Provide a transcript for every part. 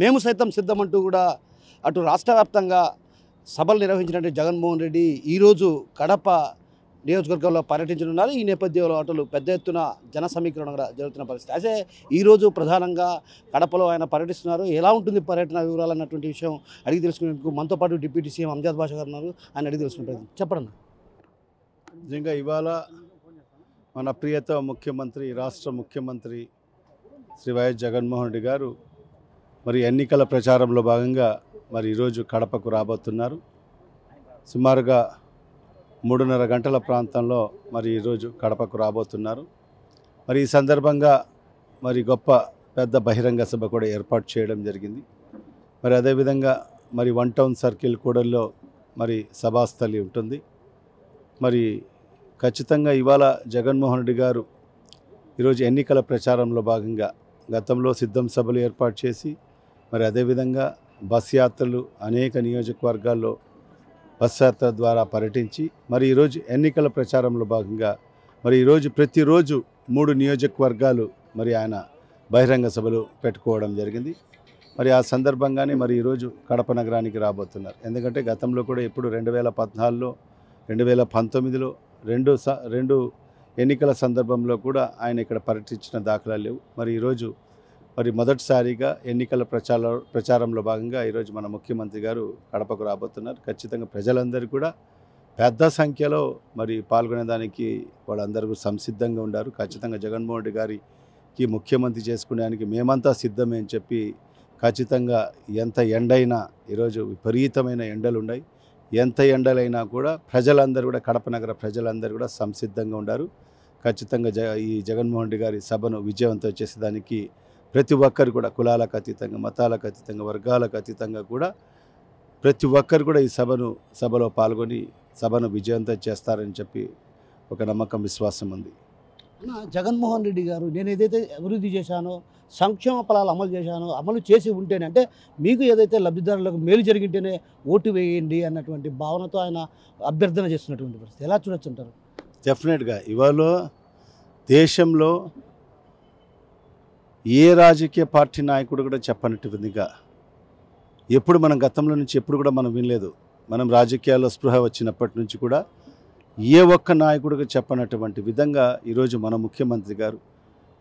మేము సైతం సిద్ధమంటూ కూడా అటు రాష్ట్ర వ్యాప్తంగా సభలు నిర్వహించినట్టు జగన్మోహన్ రెడ్డి ఈరోజు కడప నియోజకవర్గంలో పర్యటించనున్నారు. ఈ నేపథ్యంలో అటు పెద్ద ఎత్తున జన సమీకరణ కూడా జరుగుతున్న పరిస్థితి. అయితే ఈరోజు ప్రధానంగా కడపలో ఆయన పర్యటిస్తున్నారు. ఎలా ఉంటుంది పర్యటన వివరాలు అన్నటువంటి విషయం అడిగి తెలుసుకునేందుకు మనతో పాటు డిప్యూటీ సీఎం అంజాద్ బాషా గారు ఉన్నారు. ఆయన అడిగి తెలుసుకునే ప్రయత్నం చెప్పండి. నిజంగా ఇవాళ మన ప్రియతమ ముఖ్యమంత్రి, రాష్ట్ర ముఖ్యమంత్రి శ్రీ వైఎస్ జగన్మోహన్ రెడ్డి గారు మరి ఎన్నికల ప్రచారంలో భాగంగా మరి ఈరోజు కడపకు రాబోతున్నారు. సుమారుగా 3:30 గంటల ప్రాంతంలో మరి ఈరోజు కడపకు రాబోతున్నారు. మరి ఈ సందర్భంగా మరి గొప్ప పెద్ద బహిరంగ సభ కూడా ఏర్పాటు చేయడం జరిగింది. మరి అదేవిధంగా మరి 1 టౌన్ సర్కిల్ కూడల్లో మరి సభాస్థలి ఉంటుంది. మరి ఖచ్చితంగా ఇవాళ జగన్మోహన్ రెడ్డి గారు ఈరోజు ఎన్నికల ప్రచారంలో భాగంగా గతంలో సిద్ధం సభలు ఏర్పాటు చేసి మరి అదేవిధంగా బస్ యాత్రలు అనేక నియోజకవర్గాల్లో బస్ యాత్ర ద్వారా పర్యటించి మరి ఈరోజు ఎన్నికల ప్రచారంలో భాగంగా మరి ఈరోజు ప్రతిరోజు 3 నియోజకవర్గాలు మరి ఆయన బహిరంగ సభలు పెట్టుకోవడం జరిగింది. మరి ఆ సందర్భంగానే మరి ఈరోజు కడప నగరానికి రాబోతున్నారు. ఎందుకంటే గతంలో కూడా ఎప్పుడు 2014లో 2019లో రెండు ఎన్నికల సందర్భంలో కూడా ఆయన ఇక్కడ పర్యటించిన దాఖలాలు లేవు. మరి ఈరోజు మరి మొదటిసారిగా ఎన్నికల ప్రచారంలో భాగంగా ఈరోజు మన ముఖ్యమంత్రి గారు కడపకు రాబోతున్నారు. ఖచ్చితంగా ప్రజలందరూ కూడా పెద్ద సంఖ్యలో మరి పాల్గొనేదానికి వాళ్ళందరూ సంసిద్ధంగా ఉన్నారు. ఖచ్చితంగా జగన్మోహన్ రెడ్డి గారికి ముఖ్యమంత్రి చేసుకోవడానికి మేమంతా సిద్ధమే అని చెప్పి ఖచ్చితంగా ఎంత ఎండైనా ఈరోజు విపరీతమైన ఎండలు ఉన్నాయి. ఎంత ఎండలైనా కూడా ప్రజలందరూ కూడా కడప నగర ప్రజలందరూ కూడా సంసిద్ధంగా ఉన్నారు. ఖచ్చితంగా ఈ జగన్మోహన్ రెడ్డి గారి సభను విజయవంతం చేసేదానికి ప్రతి ఒక్కరు కూడా కులాలకు అతీతంగా, మతాలకు అతీతంగా, వర్గాలకు అతీతంగా కూడా ప్రతి ఒక్కరు కూడా ఈ సభలో పాల్గొని సభను విజయవంతం చేస్తారని చెప్పి ఒక నమ్మకం, విశ్వాసం ఉంది. జగన్మోహన్ రెడ్డి గారు నేను ఏదైతే అభివృద్ధి చేశానో, సంక్షేమ ఫలాలు అమలు చేశానో, అమలు చేసి ఉంటేనే అంటే మీకు ఏదైతే లబ్ధిదారులకు మేలు జరిగింటేనే ఓటు వేయండి అన్నటువంటి భావనతో ఆయన అభ్యర్థన చేస్తున్నటువంటి పరిస్థితి ఎలా చూడొచ్చు అంటారు? డెఫినెట్గా ఇవాళ దేశంలో ఏ రాజకీయ పార్టీ నాయకుడు కూడా చెప్పనట్టు విధంగా ఎప్పుడు మనం గతంలో నుంచి ఎప్పుడు కూడా మనం వినలేదు. మనం రాజకీయాల్లో స్పృహ వచ్చినప్పటి నుంచి కూడా ఏ ఒక్క నాయకుడిగా చెప్పనటువంటి విధంగా ఈరోజు మన ముఖ్యమంత్రి గారు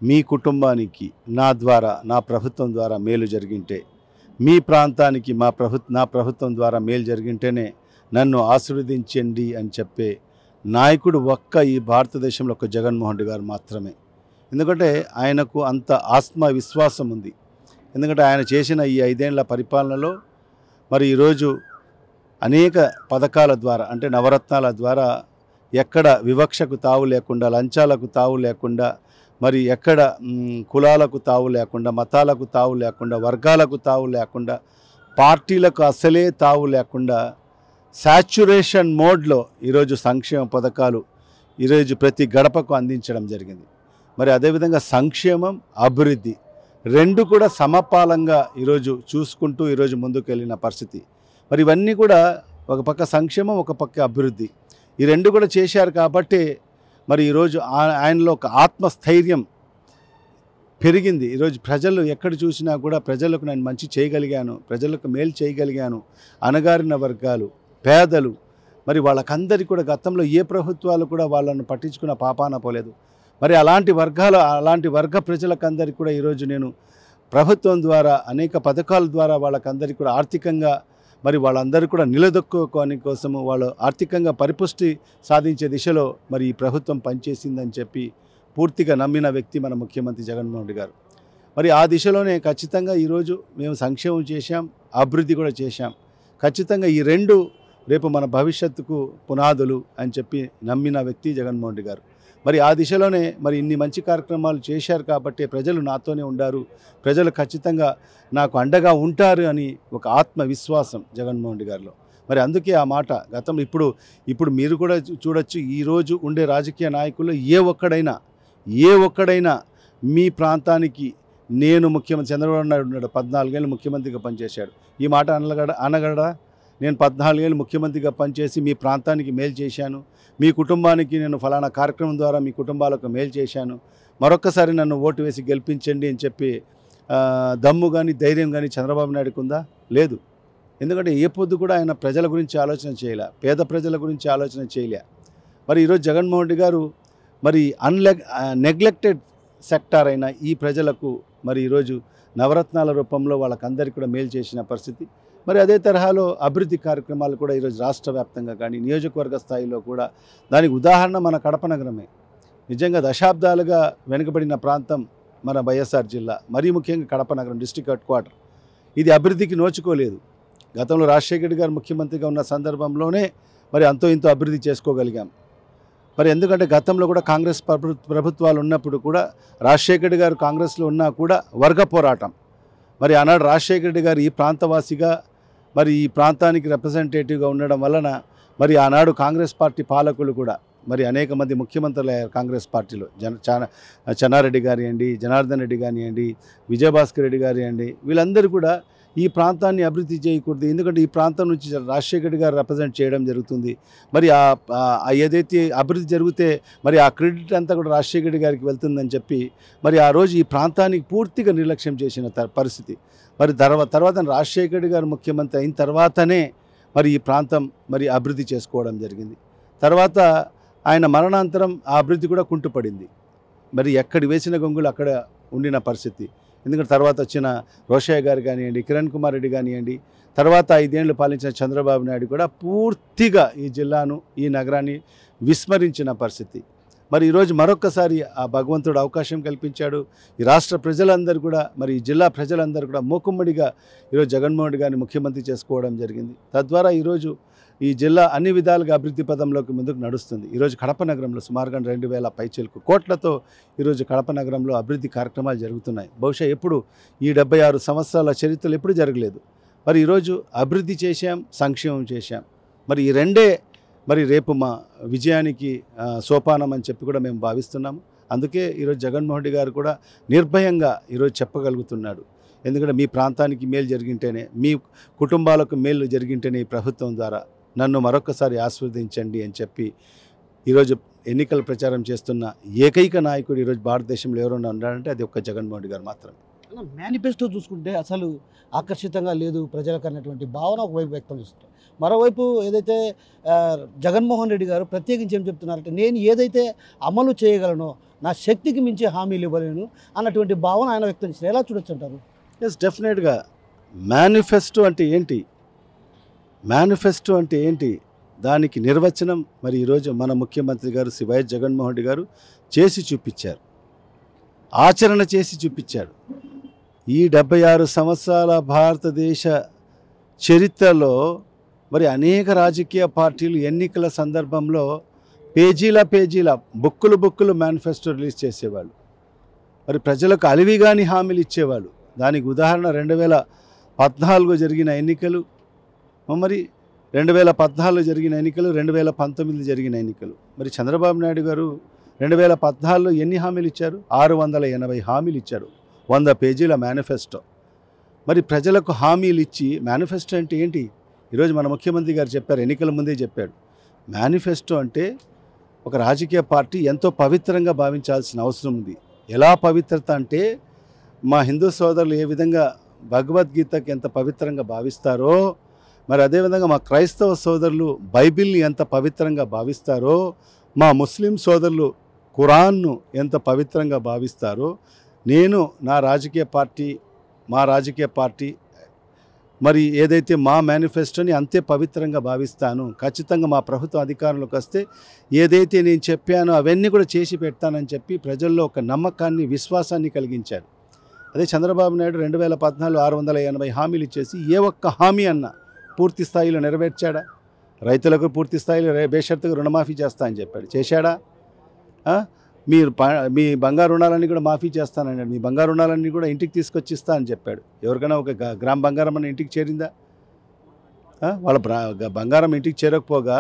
మీ కుటుంబానికి నా ప్రభుత్వం ద్వారా మేలు జరిగింటే, మీ ప్రాంతానికి నా ప్రభుత్వం ద్వారా మేలు జరిగింటేనే నన్ను ఆశీర్వదించండి అని చెప్పే నాయకుడు ఈ భారతదేశంలో ఒక జగన్మోహన్ రెడ్డి గారు మాత్రమే. ఎందుకంటే ఆయనకు అంత ఆత్మవిశ్వాసం ఉంది. ఎందుకంటే ఆయన చేసిన ఈ 5 ఏళ్ల పరిపాలనలో మరి ఈరోజు అనేక పథకాల ద్వారా అంటే నవరత్నాల ద్వారా ఎక్కడ వివక్షకు తావు లేకుండా, లంచాలకు తావు లేకుండా, మరి ఎక్కడ కులాలకు తావు లేకుండా, మతాలకు తావు లేకుండా, వర్గాలకు తావు లేకుండా, పార్టీలకు అసలే తావు లేకుండా సాచ్యురేషన్ మోడ్లో ఈరోజు సంక్షేమ పథకాలు ఈరోజు ప్రతి గడపకు అందించడం జరిగింది. మరి అదేవిధంగా సంక్షేమం, అభివృద్ధి రెండు కూడా సమపాలంగా ఈరోజు చూసుకుంటూ ఈరోజు ముందుకు వెళ్ళిన పరిస్థితి. మరి ఇవన్నీ కూడా ఒక పక్క సంక్షేమం, ఒక పక్క అభివృద్ధి, ఈ రెండు కూడా చేశారు. కాబట్టి మరి ఈరోజు ఆయనలో ఒక ఆత్మస్థైర్యం పెరిగింది. ఈరోజు ప్రజలు ఎక్కడ చూసినా కూడా ప్రజలకు నేను మంచి చేయగలిగాను, ప్రజలకు మేలు చేయగలిగాను, అణగారిన వర్గాలు, పేదలు, మరి వాళ్ళకందరికీ కూడా గతంలో ఏ ప్రభుత్వాలు కూడా వాళ్ళను పట్టించుకున్న పాపాన పోలేదు. మరి అలాంటి వర్గ ప్రజలకందరికీ కూడా ఈరోజు నేను ప్రభుత్వం ద్వారా అనేక పథకాల ద్వారా వాళ్ళకందరికీ కూడా ఆర్థికంగా మరి వాళ్ళందరూ కూడా నిలదొక్కుకోని కోసము వాళ్ళు ఆర్థికంగా పరిపుష్టి సాధించే దిశలో మరి ఈ ప్రభుత్వం పనిచేసిందని చెప్పి పూర్తిగా నమ్మిన వ్యక్తి మన ముఖ్యమంత్రి జగన్మోహన్ రెడ్డి గారు. మరి ఆ దిశలోనే ఖచ్చితంగా ఈరోజు మేము సంక్షేమం చేశాం, అభివృద్ధి కూడా చేశాం. ఖచ్చితంగా ఈ రెండు రేపు మన భవిష్యత్తుకు పునాదులు అని చెప్పి నమ్మిన వ్యక్తి జగన్మోహన్ రెడ్డి గారు. మరి ఆ దిశలోనే మరి ఇన్ని మంచి కార్యక్రమాలు చేశారు కాబట్టి ప్రజలు నాతోనే ఉండారు, ప్రజలు ఖచ్చితంగా నాకు అండగా ఉంటారు అని ఒక ఆత్మవిశ్వాసం జగన్మోహన్ రెడ్డి గారిలో. మరి అందుకే ఆ మాట గతంలో ఇప్పుడు మీరు కూడా చూడొచ్చు, ఈరోజు ఉండే రాజకీయ నాయకుల్లో ఏ ఒక్కడైనా మీ ప్రాంతానికి నేను ముఖ్యమంత్రి చంద్రబాబు నాయుడు ఉన్నాడు, 14 ఏళ్ళు ముఖ్యమంత్రిగా పనిచేశాడు, ఈ మాట అనగలడా? నేను 14 ఏళ్ళు ముఖ్యమంత్రిగా పనిచేసి మీ ప్రాంతానికి మేలు చేశాను, మీ కుటుంబానికి నేను ఫలానా కార్యక్రమం ద్వారా మీ కుటుంబాలకు మేలు చేశాను, మరొక్కసారి నన్ను ఓటు వేసి గెలిపించండి అని చెప్పి దమ్ము కానీ ధైర్యం కానీ చంద్రబాబు నాయుడుకు ఉందా? లేదు. ఎందుకంటే ఏ పొద్దు కూడా ఆయన ప్రజల గురించి ఆలోచన చేయలే, పేద ప్రజల గురించి ఆలోచన చేయలే. మరి ఈరోజు జగన్మోహన్ రెడ్డి గారు మరి నెగ్లెక్టెడ్ సెక్టార్ అయిన ఈ ప్రజలకు మరి ఈరోజు నవరత్నాల రూపంలో వాళ్ళకందరికీ కూడా మేలు చేసిన పరిస్థితి. మరి అదే తరహాలో అభివృద్ధి కార్యక్రమాలు కూడా ఈరోజు రాష్ట్ర వ్యాప్తంగా కానీ నియోజకవర్గ స్థాయిలో కూడా దానికి ఉదాహరణ మన కడప నగరమే. నిజంగా దశాబ్దాలుగా వెనుకబడిన ప్రాంతం మన వైఎస్ఆర్ జిల్లా, మరీ ముఖ్యంగా కడప నగరం డిస్ట్రిక్ట్ హెడ్ క్వార్టర్. ఇది అభివృద్ధికి నోచుకోలేదు. గతంలో రాజశేఖర రెడ్డి గారు ముఖ్యమంత్రిగా ఉన్న సందర్భంలోనే మరి అంతో ఇంతో అభివృద్ధి చేసుకోగలిగాం. మరి ఎందుకంటే గతంలో కూడా కాంగ్రెస్ ప్రభుత్వాలు ఉన్నప్పుడు కూడా రాజశేఖర రెడ్డి గారు కాంగ్రెస్లో ఉన్నా కూడా వర్గ పోరాటం. మరి ఆనాడు రాజశేఖర రెడ్డి గారు ఈ ప్రాంతవాసిగా మరి ఈ ప్రాంతానికి రిప్రజెంటేటివ్గా ఉండడం వలన మరి ఆనాడు కాంగ్రెస్ పార్టీ పాలకులు కూడా మరి అనేక మంది ముఖ్యమంత్రులు అయ్యారు కాంగ్రెస్ పార్టీలో. చెన్నారెడ్డి కానివ్వండి, జనార్దన్ రెడ్డి కానివ్వండి, విజయభాస్కర్ రెడ్డి కానివ్వండి, వీళ్ళందరూ కూడా ఈ ప్రాంతాన్ని అభివృద్ధి చేయకూడదు, ఎందుకంటే ఈ ప్రాంతం నుంచి రాజశేఖర రెడ్డి గారు రిప్రజెంట్ చేయడం జరుగుతుంది. మరి ఏదైతే అభివృద్ధి జరిగితే మరి ఆ క్రెడిట్ అంతా కూడా రాజశేఖర రెడ్డి గారికి వెళ్తుందని చెప్పి మరి ఆ రోజు ఈ ప్రాంతానికి పూర్తిగా నిర్లక్ష్యం చేసిన పరిస్థితి. మరి తర్వాత రాజశేఖర రెడ్డి గారు ముఖ్యమంత్రి అయిన తర్వాతనే మరి ఈ ప్రాంతం మరి అభివృద్ధి చేసుకోవడం జరిగింది. తర్వాత ఆయన మరణాంతరం ఆ అభివృద్ధి కూడా కుంటుపడింది. మరి ఎక్కడి వేసిన గొంగులు అక్కడ ఉండిన పరిస్థితి. ఎందుకంటే తర్వాత వచ్చిన రోషయ్య గారు కానివ్వండి, కిరణ్ కుమార్ రెడ్డి కానివ్వండి, తర్వాత 5 ఏళ్ళు పాలించిన చంద్రబాబు నాయుడు కూడా పూర్తిగా ఈ జిల్లాను, ఈ నగరాన్ని విస్మరించిన పరిస్థితి. మరి ఈరోజు మరొక్కసారి ఆ భగవంతుడు అవకాశం కల్పించాడు. ఈ రాష్ట్ర ప్రజలందరూ కూడా మరి ఈ జిల్లా ప్రజలందరూ కూడా మూకుమ్మడిగా ఈరోజు జగన్మోహన్ రెడ్డి గారిని ముఖ్యమంత్రి చేసుకోవడం జరిగింది. తద్వారా ఈరోజు ఈ జిల్లా అన్ని విధాలుగా అభివృద్ధి పదంలోకి ముందుకు నడుస్తుంది. ఈరోజు కడప నగరంలో సుమారుగా 2000 పైచిలకు కోట్లతో ఈరోజు కడప నగరంలో అభివృద్ధి కార్యక్రమాలు జరుగుతున్నాయి. బహుశా ఎప్పుడు ఈ 76 సంవత్సరాల చరిత్రలు ఎప్పుడు జరగలేదు. మరి ఈరోజు అభివృద్ధి చేశాం, సంక్షేమం చేశాం. మరి ఈ రెండే మరి రేపు మా విజయానికి సోపానం అని చెప్పి కూడా మేము భావిస్తున్నాము. అందుకే ఈరోజు జగన్మోహన్ రెడ్డి గారు కూడా నిర్భయంగా ఈరోజు చెప్పగలుగుతున్నాడు. ఎందుకంటే మీ ప్రాంతానికి మేలు జరిగింటేనే, మీ కుటుంబాలకు మేలు జరిగింటేనే ఈ ప్రభుత్వం ద్వారా నన్ను మరొకసారి ఆశీర్వదించండి అని చెప్పి ఈరోజు ఎన్నికల ప్రచారం చేస్తున్న ఏకైక నాయకుడు ఈరోజు భారతదేశంలో ఎవరైనా ఉన్నారంటే అది ఒక్క జగన్మోహన్ రెడ్డి గారు మాత్రమే. మేనిఫెస్టో చూసుకుంటే అసలు ఆకర్షితంగా లేదు ప్రజలకు అన్నటువంటి భావన ఒకవైపు వ్యక్తం చేస్తుంది. మరోవైపు ఏదైతే జగన్మోహన్ రెడ్డి గారు ప్రత్యేకించి ఏం చెప్తున్నారంటే, నేను ఏదైతే అమలు చేయగలనో నా శక్తికి మించి హామీలు ఇవ్వలేను అన్నటువంటి భావన ఆయన వ్యక్తం చేస్తారు. ఎలా చూడొచ్చు అంటారు? ఎస్, డెఫినెట్గా. మేనిఫెస్టో అంటే ఏంటి, మేనిఫెస్టో అంటే ఏంటి, దానికి నిర్వచనం మరి ఈరోజు మన ముఖ్యమంత్రి గారు శ్రీ వైఎస్ జగన్మోహన్ రెడ్డి గారు చేసి చూపించారు, ఆచరణ చేసి చూపించాడు. ఈ 76 సంవత్సరాల భారతదేశ చరిత్రలో మరి అనేక రాజకీయ పార్టీలు ఎన్నికల సందర్భంలో పేజీల బుక్కులు మేనిఫెస్టో రిలీజ్ చేసేవాళ్ళు. మరి ప్రజలకు అలివిగాని హామీలు ఇచ్చేవాళ్ళు. దానికి ఉదాహరణ 2014 జరిగిన ఎన్నికలు, మరి 2014 జరిగిన ఎన్నికలు, 2019 జరిగిన ఎన్నికలు. మరి చంద్రబాబు నాయుడు గారు 2014లో ఎన్ని హామీలు ఇచ్చారు? 680 హామీలు ఇచ్చారు, 100 పేజీల మేనిఫెస్టో. మరి ప్రజలకు హామీలు ఇచ్చి మేనిఫెస్టో అంటే ఏంటి? ఈరోజు మన ముఖ్యమంత్రి గారు చెప్పారు, ఎన్నికల ముందే చెప్పాడు. మేనిఫెస్టో అంటే ఒక రాజకీయ పార్టీ ఎంతో పవిత్రంగా భావించాల్సిన అవసరం ఉంది. ఎలా పవిత్రత అంటే, మా హిందూ సోదరులు ఏ విధంగా భగవద్గీతకి ఎంత పవిత్రంగా భావిస్తారో, మరి అదేవిధంగా మా క్రైస్తవ సోదరులు బైబిల్ని ఎంత పవిత్రంగా భావిస్తారో, మా ముస్లిం సోదరులు ఖురాన్ను ఎంత పవిత్రంగా భావిస్తారో, నేను మా రాజకీయ పార్టీ మరి ఏదైతే మా మేనిఫెస్టోని అంతే పవిత్రంగా భావిస్తాను. ఖచ్చితంగా మా ప్రభుత్వం అధికారంలోకి వస్తే ఏదైతే నేను చెప్పానో అవన్నీ కూడా చేసి పెడతానని చెప్పి ప్రజల్లో ఒక నమ్మకాన్ని, విశ్వాసాన్ని కలిగించాడు. అదే చంద్రబాబు నాయుడు 2014 680 హామీలు ఇచ్చేసి ఏ ఒక్క హామీ అన్నా పూర్తి స్థాయిలో నెరవేర్చాడా? రైతులకు పూర్తి స్థాయిలో బేషరతుగా రుణమాఫీ చేస్తా అని చెప్పాడు, చేశాడా? మీరు మీ బంగారు రుణాలన్నీ కూడా మాఫీ చేస్తానన్నాడు. మీ బంగారు రుణాలన్నీ కూడా ఇంటికి తీసుకొచ్చి ఇస్తా అని చెప్పాడు. ఎవరికైనా ఒక గ్రామ్ బంగారం అన్న ఇంటికి చేరిందా? వాళ్ళ బంగారం ఇంటికి చేరకపోగా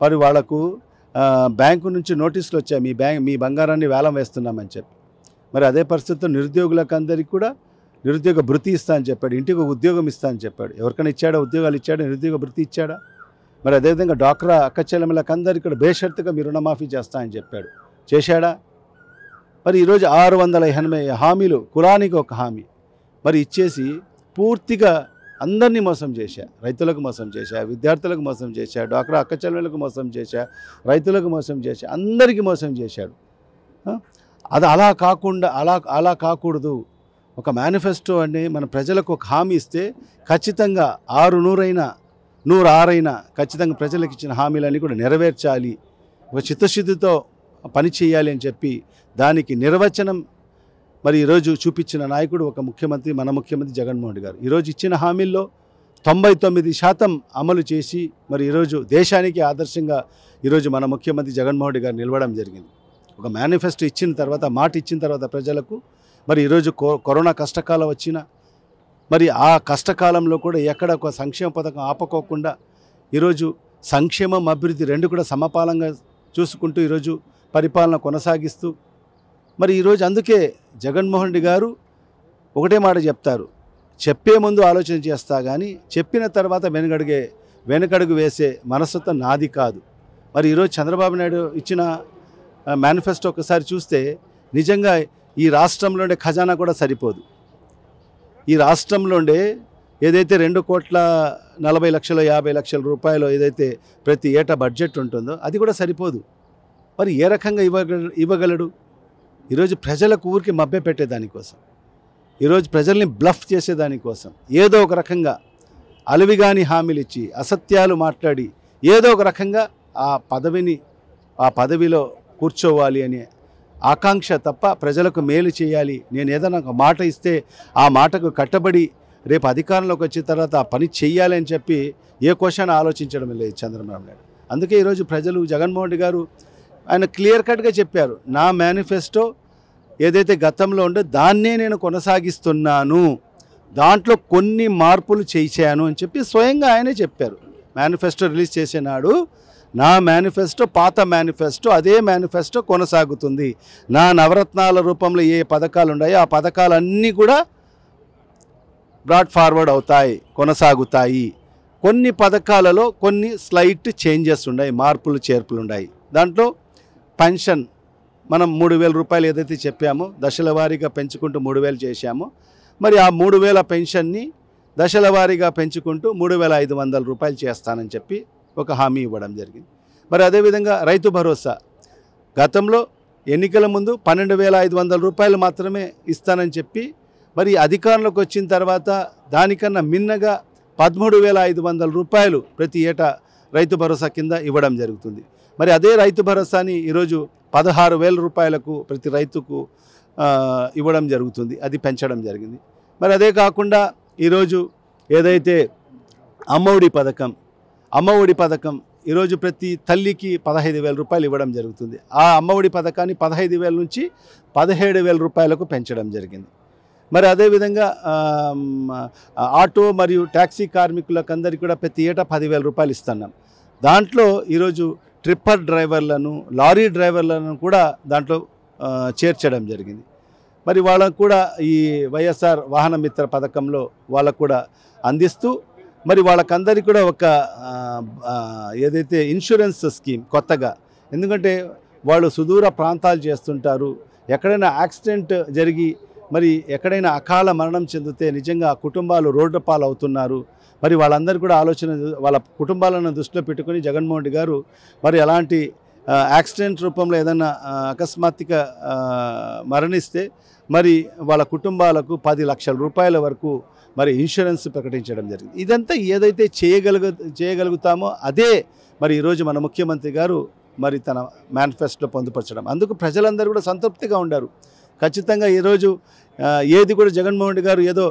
మరి వాళ్లకు బ్యాంకు నుంచి నోటీసులు వచ్చాయి, మీ బంగారాన్ని వేలం వేస్తున్నామని చెప్పి. మరి అదే పరిస్థితుల్లో నిరుద్యోగులకు అందరికీ కూడా నిరుద్యోగ భృతి ఇస్తా అని చెప్పాడు, ఇంటికి ఒక ఉద్యోగం ఇస్తా అని చెప్పాడు. ఎవరికైనా ఇచ్చాడా? ఉద్యోగాలు ఇచ్చాడా? నిరుద్యోగ భృతి ఇచ్చాడా? మరి అదేవిధంగా డ్వాక్రా అక్క చెల్లెమ్మలకు అందరికీ కూడా బేషరతుగా మీ రుణమాఫీ చేస్తా అని చెప్పాడు, చేశాడా? మరి ఈరోజు 680 హామీలు, కులానికి ఒక హామీ, మరి ఇచ్చేసి పూర్తిగా అందరినీ మోసం చేశా. రైతులకు మోసం చేశా, విద్యార్థులకు మోసం చేశా, డ్వాక్రా అక్కచెల్లెలకు మోసం చేశా, రైతులకు మోసం చేశా, అందరికీ మోసం చేశాడు. అది అలా కాకూడదు. ఒక మేనిఫెస్టో అని మన ప్రజలకు ఒక హామీ ఇస్తే ఖచ్చితంగా 100 ఖచ్చితంగా ప్రజలకు ఇచ్చిన హామీలన్నీ కూడా నెరవేర్చాలి, ఒక చిత్తశుద్ధితో పని చేయాలి అని చెప్పి దానికి నిర్వచనం మరి ఈరోజు చూపించిన నాయకుడు ఒక ముఖ్యమంత్రి, మన ముఖ్యమంత్రి జగన్మోహన్ రెడ్డి గారు. ఈరోజు ఇచ్చిన హామీల్లో 99% అమలు చేసి మరి ఈరోజు దేశానికి ఆదర్శంగా ఈరోజు మన ముఖ్యమంత్రి జగన్మోహన్ రెడ్డి గారు నిలవడం జరిగింది. ఒక మేనిఫెస్టో ఇచ్చిన తర్వాత, మాట ఇచ్చిన తర్వాత ప్రజలకు మరి ఈరోజు కరోనా కష్టకాలం వచ్చిన మరి ఆ కష్టకాలంలో కూడా ఎక్కడ ఒక సంక్షేమ పథకం ఆపకోకుండా ఈరోజు సంక్షేమం అభివృద్ధి రెండు కూడా సమపాలంగా చూసుకుంటూ ఈరోజు పరిపాలన కొనసాగిస్తూ మరి ఈరోజు అందుకే జగన్మోహన్ రెడ్డి గారు ఒకటే మాట చెప్తారు, చెప్పే ముందు ఆలోచన చేస్తా కానీ చెప్పిన తర్వాత వెనకడుగు వేసే మనస్తత్వం నాది కాదు. మరి ఈరోజు చంద్రబాబు నాయుడు ఇచ్చిన మేనిఫెస్టో ఒకసారి చూస్తే నిజంగా ఈ రాష్ట్రంలోనే ఖజానా కూడా సరిపోదు. ఈ రాష్ట్రంలోనే ఏదైతే 2,40,50,00,000 రూపాయలు ఏదైతే ప్రతి ఏటా బడ్జెట్ ఉంటుందో అది కూడా సరిపోదు. మరి ఏ రకంగా ఇవ్వగలడు? ఈరోజు ప్రజలకు ఊరికి మభ్య పెట్టేదానికోసం, ఈరోజు ప్రజల్ని బ్లఫ్ చేసేదానికోసం ఏదో ఒక రకంగా అలవిగాని హామీలు ఇచ్చి అసత్యాలు మాట్లాడి ఏదో ఒక రకంగా ఆ పదవిలో కూర్చోవాలి అనే ఆకాంక్ష తప్ప ప్రజలకు మేలు చేయాలి, నేను ఏదైనా ఒక మాట ఇస్తే ఆ మాటకు కట్టబడి రేపు అధికారంలోకి వచ్చిన తర్వాత ఆ పని చెయ్యాలి అని చెప్పి ఏ క్వశ్చన్ ఆలోచించడం లేదు చంద్రబాబు నాయుడు. అందుకే ఈరోజు ప్రజలు జగన్మోహన్ రెడ్డి గారు ఆయన క్లియర్ కట్గా చెప్పారు, నా మేనిఫెస్టో ఏదైతే గతంలో ఉందో దాన్నే నేను కొనసాగిస్తున్నాను, దాంట్లో కొన్ని మార్పులు చేశాను అని చెప్పి స్వయంగా ఆయనే చెప్పారు. మేనిఫెస్టో రిలీజ్ చేసే నాడు నా మేనిఫెస్టో పాత మేనిఫెస్టో అదే మేనిఫెస్టో కొనసాగుతుంది, నా నవరత్నాల రూపంలో ఏ పథకాలు ఉన్నాయో ఆ పథకాలన్నీ కూడా బ్రాడ్ ఫార్వర్డ్ అవుతాయి, కొనసాగుతాయి. కొన్ని పథకాలలో కొన్ని స్లైట్ చేంజెస్ ఉన్నాయి, మార్పులు చేర్పులు ఉన్నాయి. దాంట్లో పెన్షన్ మనం 3,000 రూపాయలు ఏదైతే చెప్పామో దశల వారీగా పెంచుకుంటూ 3,000 చేశామో మరి ఆ 3,000 పెన్షన్ని దశల వారీగా పెంచుకుంటూ 3,500 రూపాయలు చేస్తానని చెప్పి ఒక హామీ ఇవ్వడం జరిగింది. మరి అదేవిధంగా రైతు భరోసా గతంలో ఎన్నికల ముందు 12,500 రూపాయలు మాత్రమే ఇస్తానని చెప్పి మరి అధికారంలోకి వచ్చిన తర్వాత దానికన్నా మిన్నగా 13,500 రూపాయలు ప్రతి ఏటా రైతు భరోసా కింద ఇవ్వడం జరుగుతుంది. మరి అదే రైతు భరోసాని ఈరోజు 16,000 రూపాయలకు ప్రతి రైతుకు ఇవ్వడం జరుగుతుంది, అది పెంచడం జరిగింది. మరి అదే కాకుండా ఈరోజు ఏదైతే అమ్మఒడి పథకం ఈరోజు ప్రతి తల్లికి 15,000 రూపాయలు ఇవ్వడం జరుగుతుంది. ఆ అమ్మఒడి పథకాన్ని 15,000 నుంచి 17,000 రూపాయలకు పెంచడం జరిగింది. మరి అదేవిధంగా ఆటో మరియు ట్యాక్సీ కార్మికులకు అందరికీ కూడా ప్రతి ఏటా 10,000 రూపాయలు ఇస్తున్నాం. దాంట్లో ఈరోజు ట్రిప్పర్ డ్రైవర్లను, లారీ డ్రైవర్లను కూడా దాంట్లో చేర్చడం జరిగింది. మరి వాళ్ళకు కూడా ఈ వైఎస్ఆర్ వాహన మిత్ర పథకంలో వాళ్ళకు కూడా అందిస్తూ మరి వాళ్ళకందరికీ కూడా ఒక ఏదైతే ఇన్సూరెన్స్ స్కీమ్ కొత్తగా, ఎందుకంటే వాళ్ళు సుదూర ప్రాంతాలు చేస్తుంటారు, ఎక్కడైనా యాక్సిడెంట్ జరిగి మరి ఎక్కడైనా అకాల మరణం చెందితే నిజంగా కుటుంబాలు రోడ్డు పాలు అవుతున్నారు. మరి వాళ్ళందరూ కూడా వాళ్ళ కుటుంబాలను దృష్టిలో పెట్టుకొని జగన్మోహన్ రెడ్డి గారు మరి అలాంటి యాక్సిడెంట్ రూపంలో ఏదైనా అకస్మాత్తుగా మరణిస్తే మరి వాళ్ళ కుటుంబాలకు 10 లక్షల రూపాయల వరకు మరి ఇన్సూరెన్స్ ప్రకటించడం జరిగింది. ఇదంతా ఏదైతే చేయగలుగుతామో అదే మరి ఈరోజు మన ముఖ్యమంత్రి గారు మరి తన మేనిఫెస్టోలో పొందుపరచడం, అందుకు ప్రజలందరూ కూడా సంతృప్తిగా ఉండారు. ఖచ్చితంగా ఈరోజు ఏది కూడా జగన్మోహన్ రెడ్డి గారు ఏదో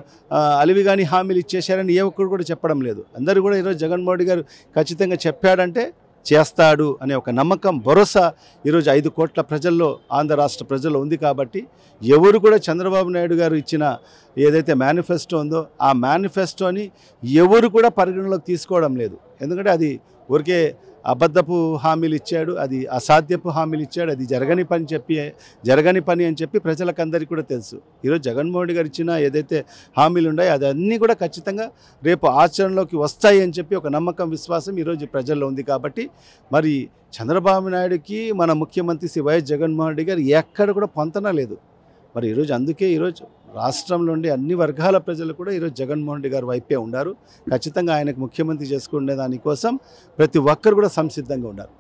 అలివిగాని హామీలు ఇచ్చేశారని ఏ ఒక్కరు కూడా చెప్పడం లేదు. అందరూ కూడా ఈరోజు జగన్మోహన్ రెడ్డి గారు ఖచ్చితంగా చెప్పాడంటే చేస్తాడు అనే ఒక నమ్మకం, భరోసా ఈరోజు 5 కోట్ల ప్రజల్లో, ఆంధ్ర రాష్ట్ర ప్రజల్లో ఉంది. కాబట్టి ఎవరు కూడా చంద్రబాబు నాయుడు గారు ఇచ్చిన ఏదైతే మేనిఫెస్టో ఉందో ఆ మేనిఫెస్టోని ఎవరు కూడా పరిగణలోకి తీసుకోవడం లేదు. ఎందుకంటే అది ఊరికే అబద్ధపు హామీలు ఇచ్చాడు, అది అసాధ్యపు హామీలు ఇచ్చాడు, అది జరగని పని అని చెప్పి ప్రజలకందరికీ కూడా తెలుసు. ఈరోజు జగన్మోహన్ రెడ్డి గారు ఇచ్చిన ఏదైతే హామీలు ఉన్నాయో అదన్నీ కూడా ఖచ్చితంగా రేపు ఆచరణలోకి వస్తాయి అని చెప్పి ఒక నమ్మకం, విశ్వాసం ఈరోజు ప్రజల్లో ఉంది. కాబట్టి మరి చంద్రబాబు నాయుడుకి మన ముఖ్యమంత్రి శ్రీ వైఎస్ జగన్మోహన్ రెడ్డి గారు ఎక్కడ కూడా పొంతన లేదు. మరి ఈరోజు అందుకే ఈరోజు రాష్ట్రంలో ఉండే అన్ని వర్గాల ప్రజలు కూడా ఈరోజు జగన్మోహన్ రెడ్డి గారు వైపే ఉన్నారు. ఖచ్చితంగా ఆయనకు ముఖ్యమంత్రి చేసుకునే దానికోసం ప్రతి ఒక్కరు కూడా సంసిద్ధంగా ఉన్నారు.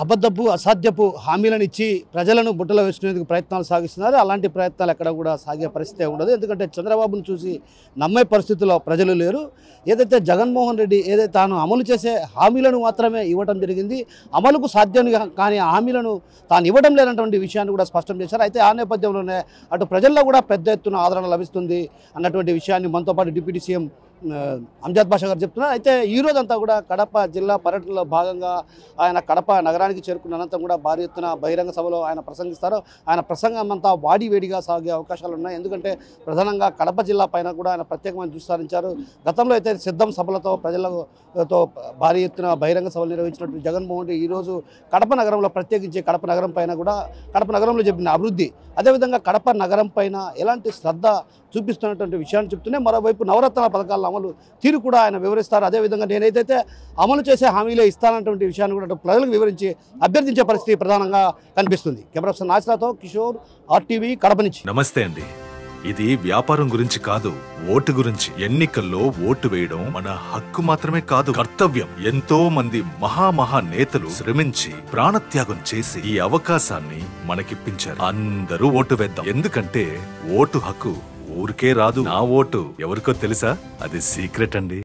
అబద్ధపు అసాధ్యపు హామీలను ఇచ్చి ప్రజలను బుట్టలో వేసుకునేందుకు ప్రయత్నాలు సాగిస్తున్నారు. అలాంటి ప్రయత్నాలు ఎక్కడ కూడా సాగే పరిస్థితి ఉండదు. ఎందుకంటే చంద్రబాబును చూసి నమ్మే పరిస్థితుల్లో ప్రజలు లేరు. ఏదైతే జగన్మోహన్ రెడ్డి ఏదైతే తాను అమలు చేసే హామీలను మాత్రమే ఇవ్వడం జరిగింది, అమలుకు సాధ్యం కానీ హామీలను తాను ఇవ్వడం లేనటువంటి విషయాన్ని కూడా స్పష్టం చేశారు. అయితే ఆ నేపథ్యంలోనే అటు ప్రజల్లో కూడా పెద్ద ఎత్తున ఆదరణ లభిస్తుంది అన్నటువంటి విషయాన్ని మనతో పాటు డిప్యూటీ సీఎం అంజద్ బాషా గారు చెప్తున్నారు. అయితే ఈ రోజంతా కూడా కడప జిల్లా పర్యటనలో భాగంగా ఆయన కడప నగరానికి చేరుకున్న అనంతరం కూడా భారీ ఎత్తున బహిరంగ సభలో ఆయన ప్రసంగిస్తారు. ఆయన ప్రసంగం అంతా వాడివేడిగా సాగే అవకాశాలు ఉన్నాయి. ఎందుకంటే ప్రధానంగా కడప జిల్లా పైన కూడా ఆయన ప్రత్యేకమైన దృష్టి సారించారు. గతంలో అయితే సిద్ధం సభలతో ప్రజలతో భారీ ఎత్తున బహిరంగ సభలు నిర్వహించినటువంటి జగన్మోహన్ రెడ్డి ఈరోజు కడప నగరంలో ప్రత్యేకించి కడప నగరం పైన కూడా కడప నగరంలో చెప్పిన అభివృద్ధి, అదేవిధంగా కడప నగరం పైన ఎలాంటి శ్రద్ధ చూపిస్తున్నటువంటి విషయాన్ని చెప్తూనే మరోవైపు నవరత్నాల పథకాల అమలు తీరు కూడా ఆయన వివరిస్తారు. అదేవిధంగా నేనైతే అమలు చేసే హామీలే ఇస్తానటువంటి విషయాన్ని కూడా ప్రజలకు వివరించి అభ్యర్థించే పరిస్థితి ప్రధానంగా కనిపిస్తుంది. కెమెరా పర్సన్ నాసిరాతో కిషోర్, RTV, కడప నుంచి. నమస్తే అండి. ఇది వ్యాపారం గురించి కాదు, ఓటు గురించి. ఎన్నికల్లో ఓటు వేయడం మన హక్కు మాత్రమే కాదు, కర్తవ్యం. ఎంతో మంది మహా నేతలు శ్రమించి ప్రాణత్యాగం చేసి ఈ అవకాశాన్ని మనకిప్పించారు. అందరూ ఓటు వేద్దాం. ఎందుకంటే ఓటు హక్కు ఊరికే రాదు. నా ఓటు ఎవరికో తెలుసా? అది సీక్రెట్ అండి.